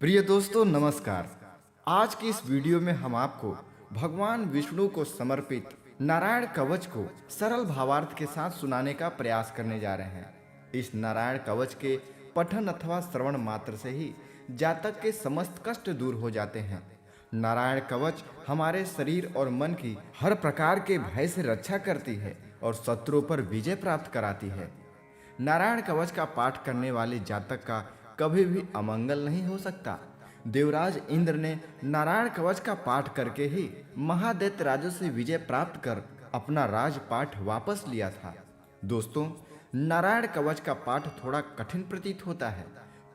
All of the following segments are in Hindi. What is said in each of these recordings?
प्रिय दोस्तों नमस्कार। आज की इस वीडियो में हम आपको भगवान विष्णु को समर्पित नारायण कवच को सरल भावार्थ के साथ सुनाने का प्रयास करने जा रहे हैं। इस नारायण कवच के पठन अथवा श्रवण मात्र से ही जातक के समस्त कष्ट दूर हो जाते हैं। नारायण कवच हमारे शरीर और मन की हर प्रकार के भय से रक्षा करती है और शत्रुओं पर विजय प्राप्त कराती है। नारायण कवच का पाठ करने वाले जातक का कभी भी अमंगल नहीं हो सकता। देवराज इंद्र ने नारायण कवच का पाठ करके ही महादैत्य राजू से विजय प्राप्त कर अपना राजपाठ वापस लिया था। दोस्तों, नारायण कवच का पाठ थोड़ा कठिन प्रतीत होता है,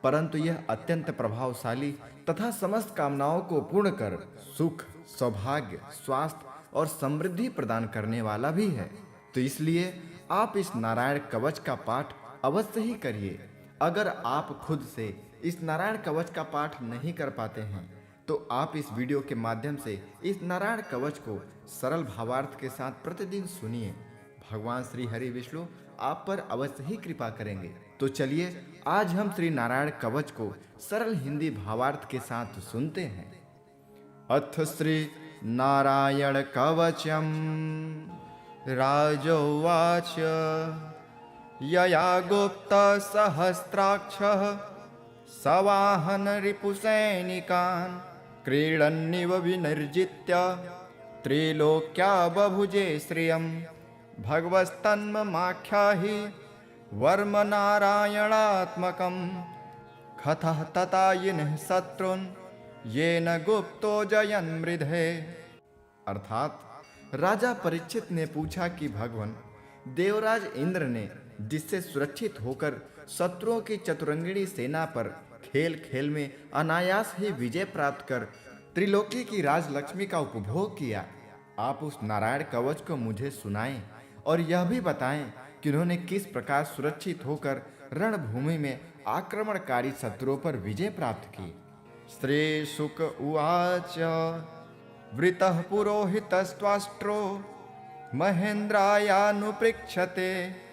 परंतु यह अत्यंत प्रभावशाली तथा समस्त कामनाओं को पूर्ण कर सुख, सौभाग्य, स्वास्थ्य और समृद्धि प्रदान करने वाला भी है। तो इसलिए आप इस नारायण कवच का पाठ अवश्य ही करिए। अगर आप खुद से इस नारायण कवच का पाठ नहीं कर पाते हैं तो आप इस वीडियो के माध्यम से इस नारायण कवच को सरल भावार्थ के साथ प्रतिदिन सुनिए। भगवान श्री हरि विष्णु आप पर अवश्य ही कृपा करेंगे। तो चलिए आज हम श्री नारायण कवच को सरल हिंदी भावार्थ के साथ सुनते हैं। अथ श्री नारायण कवचम राजोवाच यया गुप्त सहस्राक्षः सवाहन रिपुसैनिकान् क्रीडन्निव विनिर्जित्य त्रिलोक्या बभुजे श्रियं भगवस्तन्ममाख्याहि वर्म नारायणात्मकं खतः ततायिनः शत्रुन् येन गुप्तो जयन् मृधे। अर्थात राजा परीक्षित ने पूछा कि भगवान देवराज इंद्र ने जिससे सुरक्षित होकर शत्रुओं की चतुरंगिणी सेना पर खेल खेल में अनायास ही विजय प्राप्त कर त्रिलोकी की राजलक्ष्मी का उपभोग किया, आप उस नारायण कवच को मुझे सुनाएं और यह भी बताएं कि उन्होंने किस प्रकार सुरक्षित होकर रणभूमि में आक्रमणकारी शत्रुओं पर विजय प्राप्त की। श्री शुक उवाच वृतः पुरोहितस्त्वाष्ट्रो महेन्द्रायानुपृक्षते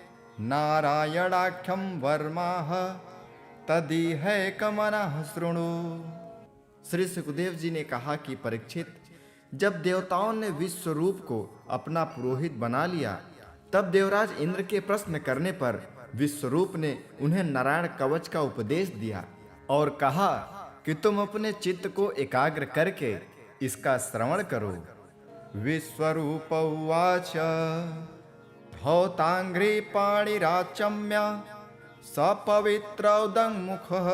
नारायणाख्यं वर्माः तदीहैकमनः शृणु। श्री सुखदेव जी ने कहा कि परीक्षित, जब देवताओं ने विश्वरूप को अपना पुरोहित बना लिया तब देवराज इंद्र के प्रश्न करने पर विश्वरूप ने उन्हें नारायण कवच का उपदेश दिया और कहा कि तुम अपने चित्त को एकाग्र करके इसका श्रवण करो। विश्वरूप उवाच धौतांघ्रि पाणिराचम्य सपवित्रौदङ्मुखः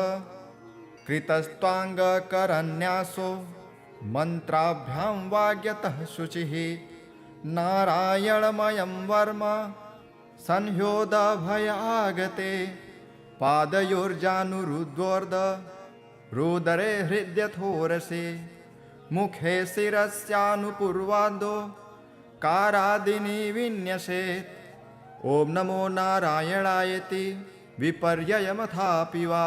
कृतस्त्वाङ्गकरन्यासो मन्त्राभ्यां वाग्यतः शुचिः नारायणमयं वर्म संह्योदभयागते पादयोर्जानुरुद्वोर्ध रुदरे हृद्यथोरसे मुखे शिरस्यानुपूर्वादो कारादिनी विन्यसेत् ओम नमो नारायणायति विपर्ययमथापि वा।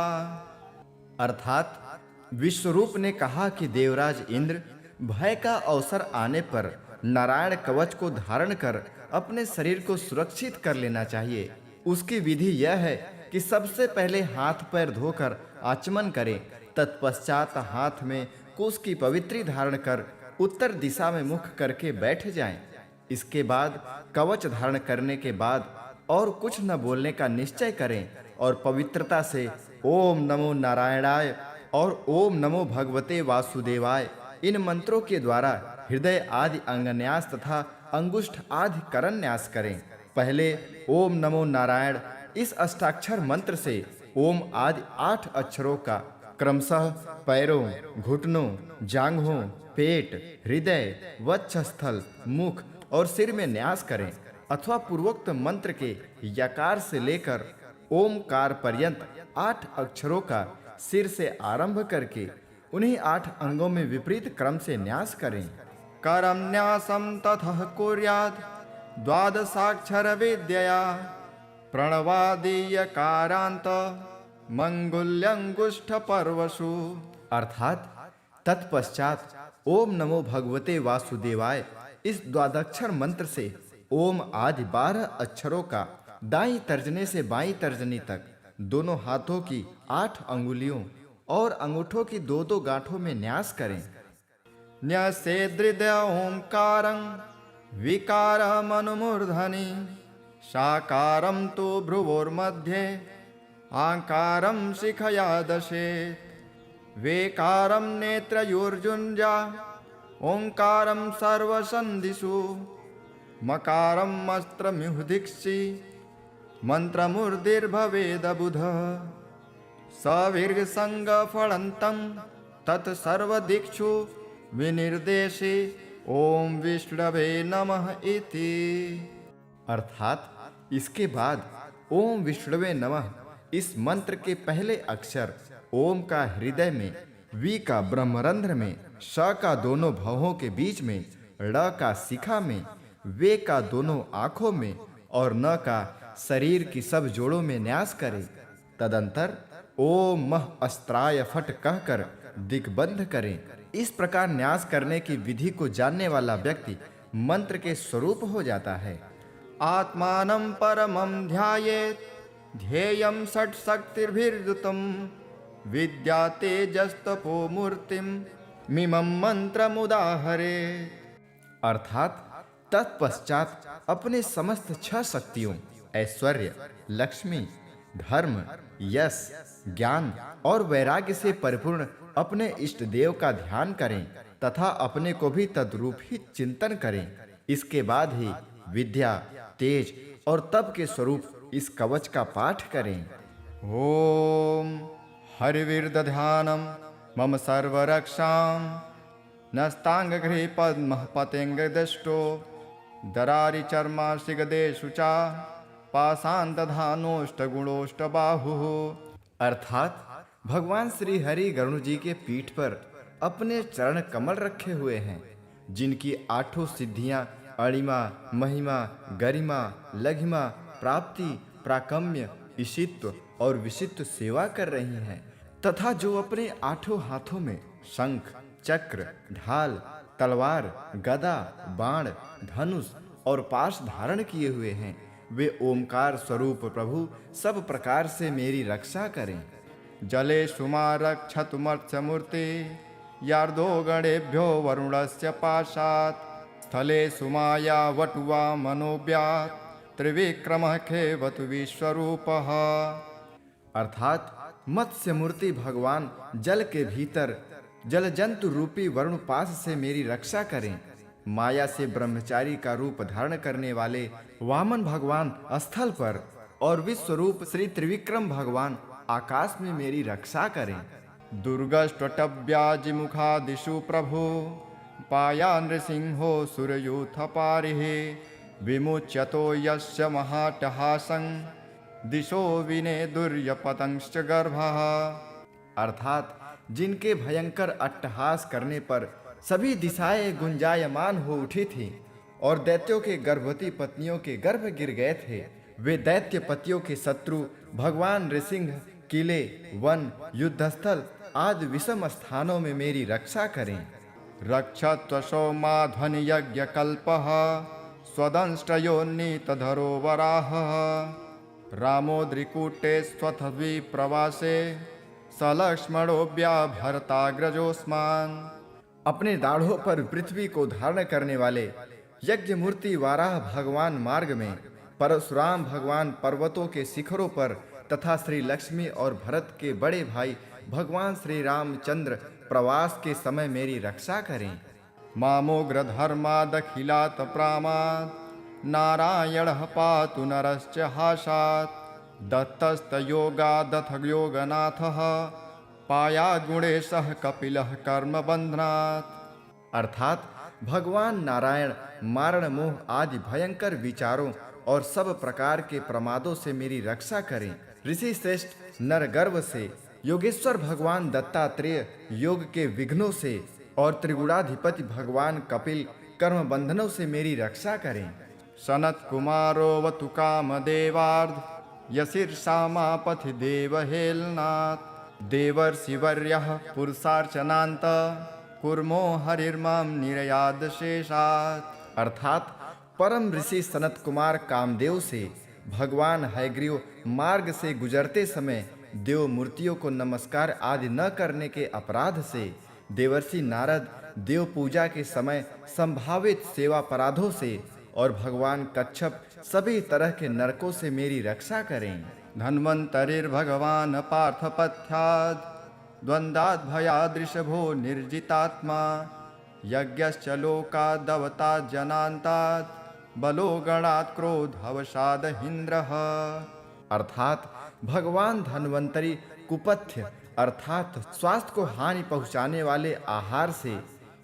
अर्थात विश्वरूप ने कहा कि देवराज इंद्र भय का अवसर आने पर नारायण कवच को धारण कर अपने शरीर को सुरक्षित कर लेना चाहिए। उसकी विधि यह है कि सबसे पहले हाथ पैर धोकर आचमन करें, तत्पश्चात हाथ में कुश की पवित्री धारण कर उत्तर दिशा में मुख करके बैठ जाएं। इसके बाद कवच धारण करने के बाद और कुछ न बोलने का निश्चय करें और पवित्रता से ओम नमो नारायणाय और ओम नमो भगवते वासुदेवाय इन मंत्रों के द्वारा हृदय आदि अंगन्यास तथा अंगुष्ठ आदि करन्यास करें। पहले ओम नमो नारायण इस अष्टाक्षर मंत्र से ओम आदि 8 अक्षरों का क्रमशः पैरों, घुटनों, जांघों, पेट, हृदय, वक्षस्थल, मुख और सिर में न्यास करें अथवा पूर्वोक्त मंत्र के यकार से लेकर ओमकार पर्यंत 8 अक्षरों का सिर से आरंभ करके उन्हीं 8 अंगों में विपरीत क्रम से न्यास करें। करम न्यासम ततः कुर्यात् द्वादशाक्षर विद्यया प्रणवादीयकारांत मंगुल्यंगुष्ठ पर्वसु। अर्थात तत्पश्चात ओम नमो भगवते वासुदेवाय इस द्वादक्षर मंत्र से ओम आदि 12 अक्षरों का दाईं तर्जनी से बाईं तर्जनी तक दोनों हाथों की 8 अंगुलियों और अंगूठों की दो दो गांठों में न्यास करें। न्यसेदृद ओंकारं विकारमनुमूर्धनि साकारं तु भ्रुवोर्मध्ये आकारं शिखया दशेत् वेकारं नेत्रयोर्जुञ्जा ओंकारं सर्वसन्धिषु मकारं मस्त्रमिहुदिक्षि मन्त्रमूर्तिर्भवेदबुधः सविर्गसङ्गफलन्तं तत्सर्वदिक्षु विनिर्देशे ओम विष्णवे नमः इति। अर्थात इसके बाद ओम विष्णवे नमः इस मंत्र के पहले अक्षर ओम का हृदय में, वी का ब्रह्मरंध्र में, श का दोनों भवों के बीच में, ड़ का शिखा में, वे का दोनों आँखों में और न का शरीर की सब जोड़ों में न्यास करें। तदंतर ओम मह अस्त्राय फट कहकर दिग्बंध करें। इस प्रकार न्यास करने की विधि को जानने वाला व्यक्ति मंत्र के स्वरूप हो जाता है। आत्मानं परमं ध्यायेत् ध्येयं षट् शक्तिर्भिर्युतं विद्या तेजस्तपो मूर्तिं मिमं मंत्रमुदाहरेत्। अर्थात तत्पश्चात अपने समस्त 6 शक्तियों ऐश्वर्य, लक्ष्मी, धर्म, यश, ज्ञान और वैराग्य से परिपूर्ण अपने इष्ट देव का ध्यान करें तथा अपने को भी तद्रूप ही चिंतन करें। इसके बाद ही विद्या, तेज और तप के स्वरूप इस कवच का पाठ करें। ओम हरिविर्दध्यानं मम सर्वरक्षां नस्तांगगृहे पद्मः पतेङ्गदष्टो दरारि चर्माशिगदेषु च पाषाणदधानोष्टगुणोष्टबाहुः। अर्थात भगवान श्री हरि गरुड़ जी के पीठ पर अपने चरण कमल रखे हुए हैं, जिनकी 8 सिद्धियां अणिमा, महिमा, गरिमा, लघिमा, प्राप्ति, प्राकम्य, ईशित्व और विशित्व सेवा कर रही हैं, तथा जो अपने 8 हाथों में शंख, चक्र, ढाल, तलवार, गदा, बाण, धनुष और पाश धारण किए हुए हैं, वे ओमकार स्वरूप प्रभु सब प्रकार से मेरी रक्षा करें। जले सुमारक्षतु मत्स्यमूर्ति यार्दो गणेभ्यो वरुणस्य पाशात् स्थले सुमाया वटुवा मनोव्यात् त्रिविक्रमः खेवतु विश्वरूपः। अर्थात मत्स्य मूर्ति भगवान जल के भीतर जल जंतु रूपी वरुण पाश से मेरी रक्षा करें। माया से ब्रह्मचारी का रूप धारण करने वाले वामन भगवान स्थल पर और विश्वरूप श्री त्रिविक्रम भगवान आकाश में मेरी रक्षा करें। दुर्गष्टव्याजिमुखादिषु प्रभु पाया नृसिंहो सुरयूथ पारिः विमुच्यतो यस्य महाटहासं दिशो विने दुर्यपतंश्च गर्भः। अर्थात जिनके भयंकर अट्टहास करने पर सभी दिशाएं गुंजायमान हो उठी थी और दैत्यों के गर्भवती पत्नियों के गर्भ गिर गए थे, वे दैत्य पतियों के शत्रु भगवान नृसिंह किले, वन, युद्धस्थल आदि विषम स्थानों में मेरी रक्षा करें। रक्षत्वशो माध्वनि यज्ञ कल्पः स्वदंष्टयोन्नीतधरो वराहः रामोद्रिकूटे स्वथवी प्रवासे सलक्ष्मणोऽभ्याभर्ताग्रजोऽस्मान्। अपने दाढ़ों पर पृथ्वी को धारण करने वाले यज्ञ मूर्ति वाराह भगवान मार्ग में, परशुराम भगवान पर्वतों के शिखरों पर तथा श्री लक्ष्मी और भरत के बड़े भाई भगवान श्री रामचंद्र प्रवास के समय मेरी रक्षा करें। मामोग्र धर्मादखिलात प्रामाद नारायणः पातु नरश्च हासात् दत्तस्तयोगादथ योगनाथः पायात् गुणेशः कपिलः कर्मबन्धनात्। अर्थात भगवान नारायण मारण मोह आदि भयंकर विचारों और सब प्रकार के प्रमादों से मेरी रक्षा करें। ऋषि श्रेष्ठ नर गर्भ से, योगेश्वर भगवान दत्तात्रेय योग के विघ्नों से और त्रिगुणाधिपति भगवान कपिल कर्म बंधनों से मेरी रक्षा करें। सनत कुमारोऽवतु कामदेवार्ध यशीर्षामापथि देवहेलनाथ देवर्षिवर्यः पुरुषार्चनान्त कुर्मो हरिर्मां निरयाद शेषात्। अर्थात परम ऋषि सनत कुमार कामदेव से भगवान हयग्रीव मार्ग से गुजरते समय देव मूर्तियों को नमस्कार आदि न करने के अपराध से, देवर्षि नारद देव पूजा के समय संभावित सेवा अपराधों से और भगवान कच्छप सभी तरह के नरकों से मेरी रक्षा करें। धन्वन्तरिर्भगवान् पार्थपथ्याद् द्वन्द्वात् भयादृशभो निर्जितात्मा यज्ञश्च लोकादवतात् जनान्तात् बलो गणात् क्रोधवशादहीन्द्रः। अर्थात भगवान धन्वंतरी कुपथ्य अर्थात स्वास्थ्य को हानि पहुंचाने वाले आहार से,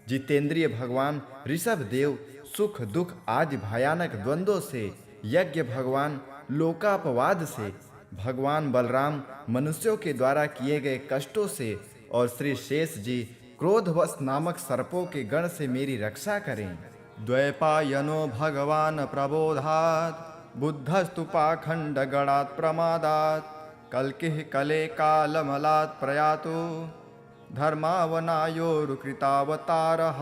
जितेंद्रिय भगवान ऋषभ देव सुख दुख आदि भयानक द्वंद्वों से, यज्ञ भगवान लोकापवाद से, भगवान बलराम मनुष्यों के द्वारा किए गए कष्टों से और श्री शेष जी क्रोधवश नामक सर्पों के गण से मेरी रक्षा करें। द्वैपायनो भगवान प्रबोधात् बुद्धस्तु पाखंड गणात् प्रमादात् कल्किः कले कालमलात् प्रयातो धर्मावनायोरुकृतावतारः।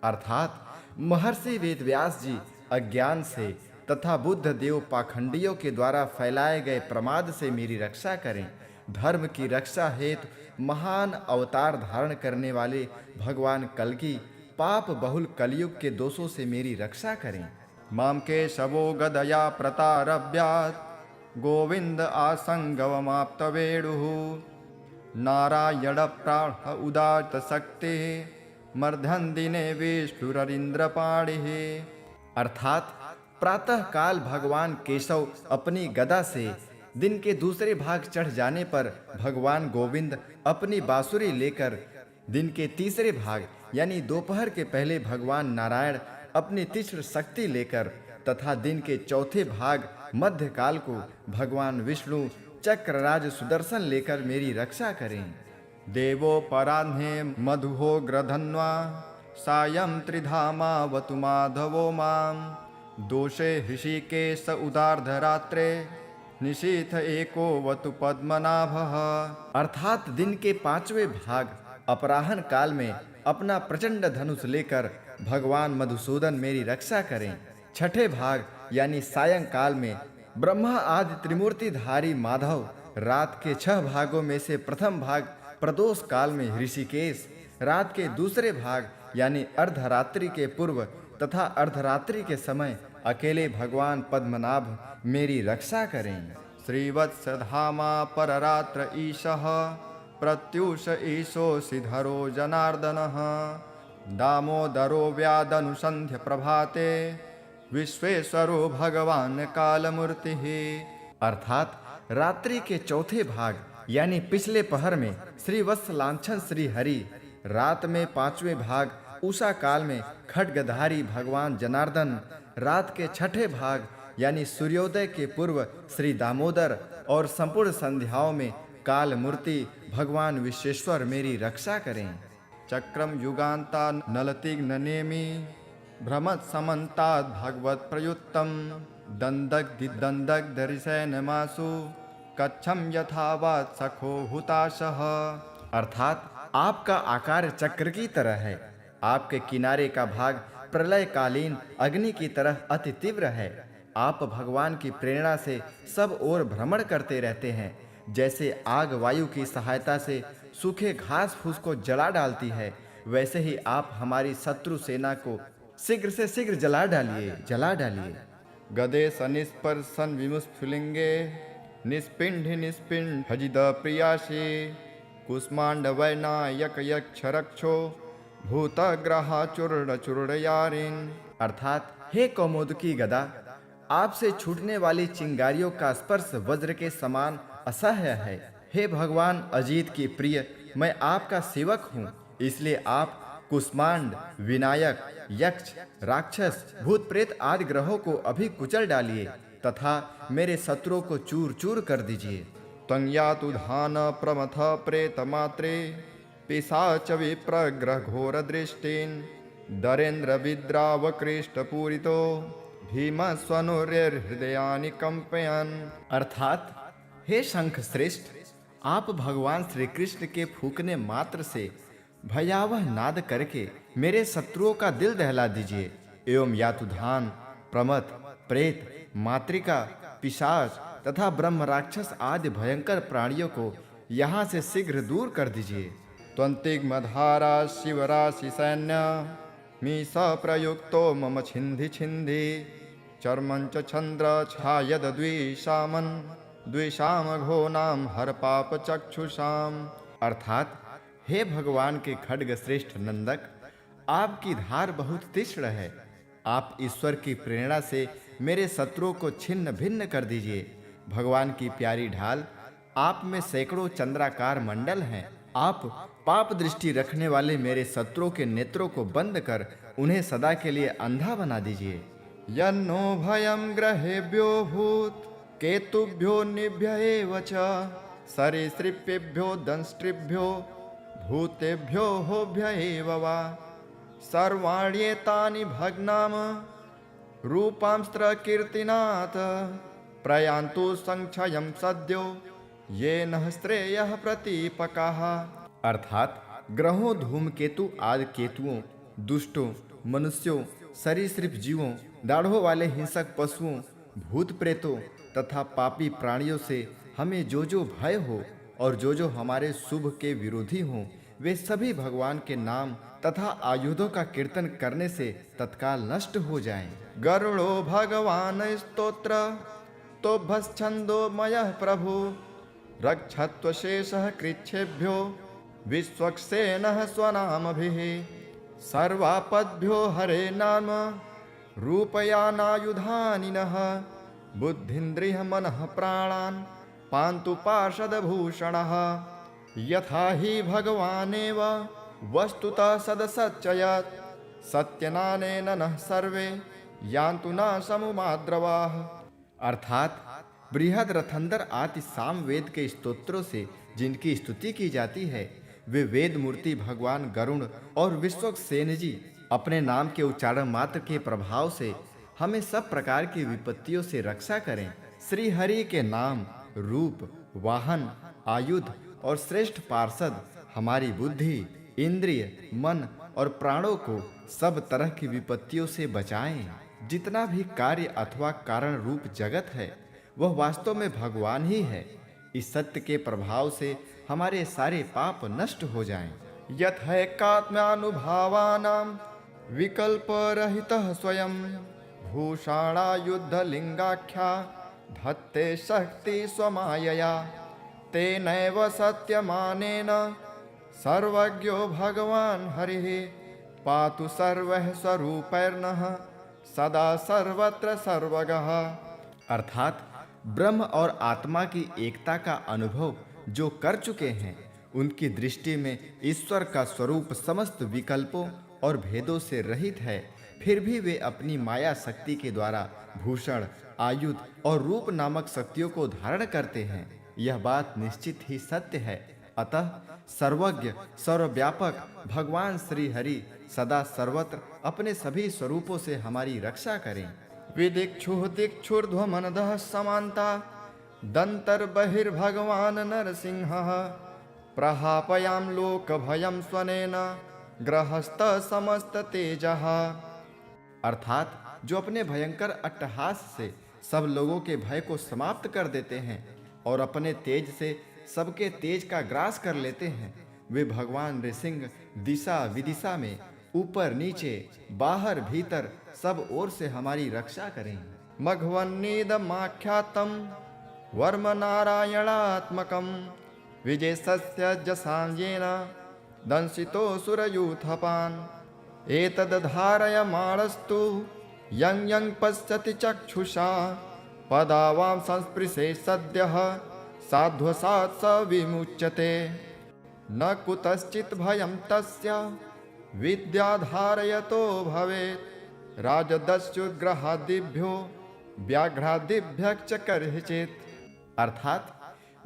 अर्थात महर्षि वेदव्यास जी अज्ञान से तथा बुद्ध देव पाखंडियों के द्वारा फैलाए गए प्रमाद से मेरी रक्षा करें। धर्म की रक्षा हेतु महान अवतार धारण करने वाले भगवान कल्कि पाप बहुल कलयुग के दोषों से मेरी रक्षा करें। माम के शवो गदया प्रतारभ्यात् गोविंद आसंगवमाप्त वेणुः नारायण प्राण उदात शक्ति मर्धन दिने विष्णुररिंद्रपाणिः। अर्थात प्रातः काल भगवान केशव अपनी गदा से, दिन के दूसरे भाग चढ़ जाने पर भगवान गोविंद अपनी बांसुरी लेकर, दिन के तीसरे भाग यानी दोपहर के पहले भगवान नारायण अपनी तीक्ष्ण शक्ति लेकर तथा दिन के चौथे भाग मध्य काल को भगवान विष्णु चक्रराज सुदर्शन लेकर मेरी रक्षा करें। देवो पराह्ने मधुहो ग्रधन्वा सायं त्रिधामावतु माधवो माम दोषे ऋषिकेश उदार्धरात्रे निशीथ एको वतु पद्मनाभः। अर्थात दिन के पांचवें भाग अपराह्न काल में अपना प्रचंड धनुष लेकर भगवान मधुसूदन मेरी रक्षा करें। छठे भाग यानी सायंकाल में ब्रह्मा आदि त्रिमूर्तिधारी माधव, रात के 6 भागों में से प्रथम भाग प्रदोष काल में ऋषिकेश, रात के दूसरे भाग यानी अर्धरात्रि के पूर्व तथा अर्धरात्रि के समय अकेले भगवान पद्मनाभ मेरी रक्षा करें। श्रीवत्सधामा पररात्र ईशः प्रत्यूष ईशो सिधरो जनार्दनः दामोदरो व्यादनुसंध्य प्रभाते विश्वेश्वरो भगवान कालमूर्तिः। अर्थात रात्रि के चौथे भाग यानी पिछले पहर में श्री वत्सलांछन श्री हरि, रात में 5वें भाग उषा काल में खड्गधारी भगवान जनार्दन, रात के 6ठे भाग यानी सूर्योदय के पूर्व श्री दामोदर और संपूर्ण संध्याओं में काल मूर्ति भगवान विश्वेश्वर मेरी रक्षा करें। चक्रम युगांता नलतिग्न नेमि भ्रमत समन्तात् भगवत प्रयुक्तम दंदक दरिशैनमासु कच्छम यथावत् सखो हुताशः। अर्थात आपका आकार चक्र की तरह है, आपके किनारे का भाग प्रलयकालीन अग्नि की तरह अति तीव्र है। आप भगवान की प्रेरणा से सब ओर भ्रमण करते रहते हैं। जैसे आग वायु की सहायता से सूखे घास फूस को जला डालती है, वैसे ही आप हमारी शत्रु सेना को शीघ्र से शीघ्र जला डालिए। गदे सनिस्पर्शन विमुस्फुलिंगे निस्पिंड हजिद प्रियाशी कुष्मांड वैनायक यक्ष रक्षो भूतग्रह चूर्ण चूर्णयारिन। अर्थात हे कौमुदकी गदा, आपसे छूटने वाली चिंगारियों का स्पर्श वज्र के समान असह्य है। हे भगवान अजीत की प्रिय, मैं आपका सेवक हूँ, इसलिए आप कुष्मांड, विनायक, यक्ष, राक्षस, भूत प्रेत आदि ग्रहों को अभी कुचल डालिए तथा मेरे शत्रुओं को चूर चूर कर दीजिए। तंयातु धान प्रमथ प्रेत मात्रे पिशाच विप्रग्रह घोर दृष्टिन दरेन्द्र विद्रावकृष्ट पूरितो भीम स्वनुर्हृदयानि कंपयन। अर्थात हे शंख श्रेष्ठ, आप भगवान श्री कृष्ण के फूकने मात्र से भयावह नाद करके मेरे शत्रुओं का दिल दहला दीजिए। एवं यातुधान, प्रमथ, प्रेत, मातृका, पिशाच तथा ब्रह्म राक्षस आदि भयंकर प्राणियों को यहाँ से शीघ्र दूर कर दीजिए। त्वन्तिग्मधारा शिवराशि सैन्य मी सप्रयुक्तो मम छिन्धि छिन्धि चर्मंच चंद्र छायद द्विषामन द्विषाम घोनाम हर पाप चक्षुषाम। अर्थात हे भगवान के खड्ग श्रेष्ठ नंदक, आपकी धार बहुत तीक्ष्ण है। आप ईश्वर की प्रेरणा से मेरे शत्रुओं को छिन्न भिन्न कर दीजिए। भगवान की प्यारी ढाल, आप में सैकड़ों चंद्राकार मंडल हैं। आप पाप दृष्टि रखने वाले मेरे शत्रुओं के नेत्रों को बंद कर उन्हें सदा के लिए अंधा बना दीजिए। यन्नो भयम ग्रहेभ्यो भूत केतुभ्यो निभ्य एव च सरीसृपेभ्यो दंष्ट्रिभ्यो भूतेभ्यो होभ्य एव वा सर्वाण्येतानि भग्नाम रूपांस्त्र कीर्तिनाथ प्रयान्तु संक्षयं सद्यो ये न श्रेयः प्रतीपकाः। अर्थात ग्रहों, धूमकेतु आदि केतुओं, दुष्टों, मनुष्यों, सरीसृप जीवों, दाढ़ों वाले हिंसक पशुओं, भूत प्रेतों तथा पापी प्राणियों से हमें जो जो भय हो और जो हमारे शुभ के विरोधी हों, वे सभी भगवान के नाम तथा आयुधों का कीर्तन करने से तत्काल नष्ट हो जाएं। गरुड़ो भगवान स्तोत्र तो भस्छंदो मयः प्रभु रक्षत्व शेषः कृच्छेभ्यो विश्वक्सेनः स्वनामभिः सर्वापद्भ्यो हरे नाम रूपयानायुधानिनः बुद्धिन्द्रिय मनः प्राणान् पान्तु पार्षदभूषणः। यथा हि भगवानेव वस्तुतः सदसच्चयत् सत्यनानेन नः सर्वे यान्तु न समुमाद्रवाः। अर्थात बृहद रथंदर आदि साम वेद के स्तोत्रों से जिनकी स्तुति की जाती है, वे वेद मूर्ति भगवान गरुण और विश्वक्सेन जी अपने नाम के उच्चारण मात्र के प्रभाव से हमें सब प्रकार की विपत्तियों से रक्षा करें। श्री हरि के नाम, रूप, वाहन, आयुध और श्रेष्ठ पार्षद हमारी बुद्धि, इंद्रिय, मन और प्राणों को सब तरह की विपत्तियों से बचाएं। जितना भी कार्य अथवा कारण रूप जगत है, वह वास्तव में भगवान ही है। इस सत्य के प्रभाव से हमारे सारे पाप नष्ट हो जाएं। यथैकात्म्यानुभावानां विकल्प रहितः स्वयं भूषाणायुद्धलिंगाख्या धत्ते शक्ति स्वमायया तेनैव सत्यमानेन सर्वज्ञो भगवान् हरिः पातु सर्वः स्वरूपैर्नः सदा सर्वत्र सर्वगः। अर्थात ब्रह्म और आत्मा की एकता का अनुभव जो कर चुके हैं, उनकी दृष्टि में ईश्वर का स्वरूप समस्त विकल्पों और भेदों से रहित है। फिर भी वे अपनी माया शक्ति के द्वारा भूषण, आयुध और रूप नामक शक्तियों को धारण करते हैं। यह बात निश्चित ही सत्य है। अतः सर्वज्ञ, सर्वव्यापक भगवान श्री हरि सदा सर्वत्र अपने सभी स्वरूपों से हमारी रक्षा करें। विदिक्षुः दिक्षुर्ध्वमनदः समान्ता दंतर बहिर्भगवान नरसिंहः प्रहापयां लोक भयं स्वनेन ग्रहस्थ समस्त तेजः। अर्थात जो अपने भयंकर अट्टहास से सब लोगों के भय को समाप्त कर देते हैं और अपने तेज से सबके तेज का ग्रास कर लेते हैं, वे भगवान नृसिंह दिशा विदिशा में ऊपर नीचे बाहर भीतर सब ओर से हमारी रक्षा करें। मघवन्नीदमाख्यातं वर्म नारायणात्मकं विजयस्य जसांजेन दंसितो सुरयूथपान् एतद्धारयमाणस्तु यं यं पश्यति चक्षुषा पदावां संस्पृशे सद्यः साध्वसात् स विमुच्यते न कुतश्चित् भयं तस्य विद्याधारयतो भवेत् राजदस्युग्रहादिभ्यो व्याघ्रादिभ्यश्च कर्हिचित्। अर्थात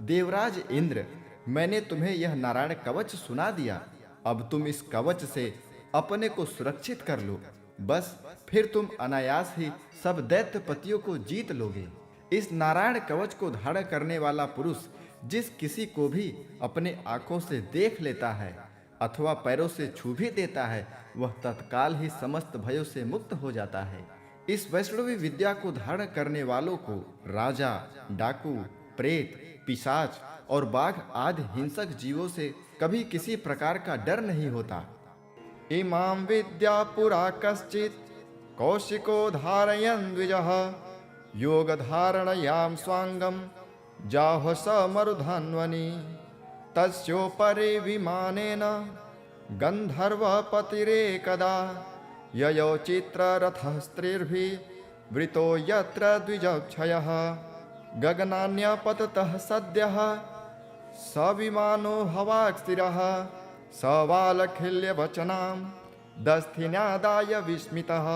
देवराज इंद्र, मैंने तुम्हें यह नारायण कवच सुना दिया। अब तुम इस कवच से अपने को सुरक्षित कर लो, बस फिर तुम अनायास ही सब दैत्यपतियों को जीत लोगे। इस नारायण कवच को धारण करने वाला पुरुष जिस किसी को भी अपने आंखों से देख लेता है अथवा पैरों से छू भी देता है, वह तत्काल ही समस्त भयों से मुक्त हो जाता है। इस वैष्णवी विद्या को धारण करने वालों को राजा, डाकू, प्रेत, पिशाच और बाघ आदि हिंसक जीवों से कभी किसी प्रकार का डर नहीं होता। इमाम विद्या पुरा कश्चित् कौशिको धारयन् द्विजः योग धारणयाम स्वांगम जाह स मरुधन्वनि तस्योपरि विमानेन गंधर्वपतिरेकदा ययो चित्ररथः स्त्रीर्भिः वृतो यत्र द्विजक्षयः गगनान्यपततः सद्यः स विमानो हवाक्स्थिरः स वालखिल्यवचनां दस्थिन्यादाय विस्मितः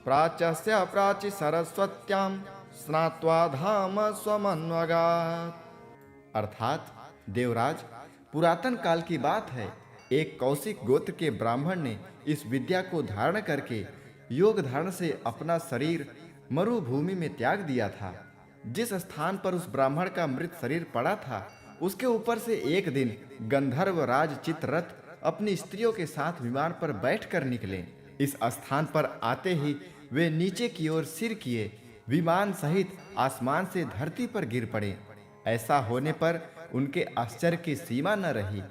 प्राच्यस्य प्राचि सरस्वत्यां स्नात्वा धाम स्वमन्वगात्। अर्थात देवराज, पुरातन काल की बात है, एक कौशिक गोत्र के ब्राह्मण ने इस विद्या को धारण करके योग धारण से अपना शरीर मरुभूमि में त्याग दिया था। जिस स्थान पर उस ब्राह्मण का मृत शरीर पड़ा था, उसके ऊपर से एक दिन गंधर्व राज चित्ररथ अपनी स्त्रियों के साथ विमान पर बैठकर निकले। इस स्थान पर आते ही वे नीचे की ओर सिर किए विमान सहित आसमान से धरती पर गिर पड़े। ऐसा होने पर उनके आश्चर्य की सीमा न रही।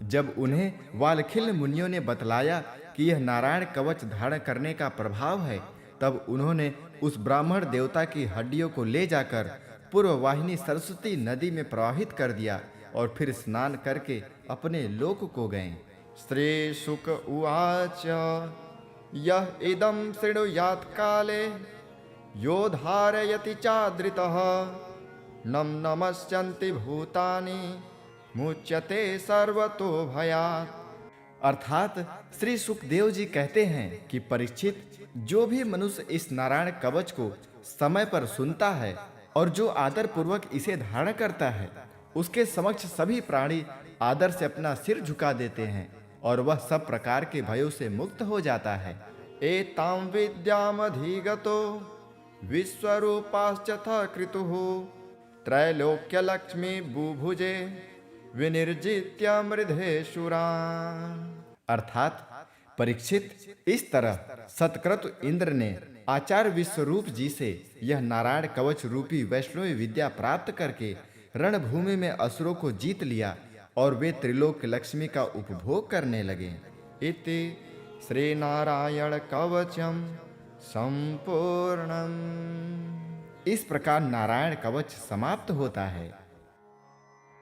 जब उन्हें वालखिल्य मुनियों ने बतलाया कि यह नारायण कवच धारण करने का प्रभाव है, तब उन्होंने उस ब्राह्मण देवता की हड्डियों को ले जाकर पूर्व वाहिनी सरस्वती नदी में प्रवाहित कर दिया और फिर स्नान करके अपने लोक को गए। श्री शुक उवाच यह इदं शृणुयात् काले यो धारयति चादृतः नम नमस्यन्ति भूतानि मुच्यते सर्वतो भयात्। अर्थात श्री सुखदेव जी कहते हैं कि परीक्षित, जो भी मनुष्य इस नारायण कवच को समय पर सुनता है और जो आदर पूर्वक इसे धारण करता है, उसके समक्ष सभी प्राणी आदर से अपना सिर झुका देते हैं और वह सब प्रकार के भयों से मुक्त हो जाता है। एतां विद्यामधिगतो विश्वरूपाश्चथ कृतुः त्रैलोक्य लक्ष्मी बुभुजे विनिर्जित्य मृधेशुरान्। अर्थात परीक्षित, इस तरह सत्क्रतु इंद्र ने आचार्य विश्वरूप जी से यह नारायण कवच रूपी वैष्णवी विद्या प्राप्त करके रणभूमि में असुरों को जीत लिया और वे त्रिलोक लक्ष्मी का उपभोग करने लगे। इति श्री नारायण कवचम संपूर्णम। इस प्रकार नारायण कवच समाप्त होता है।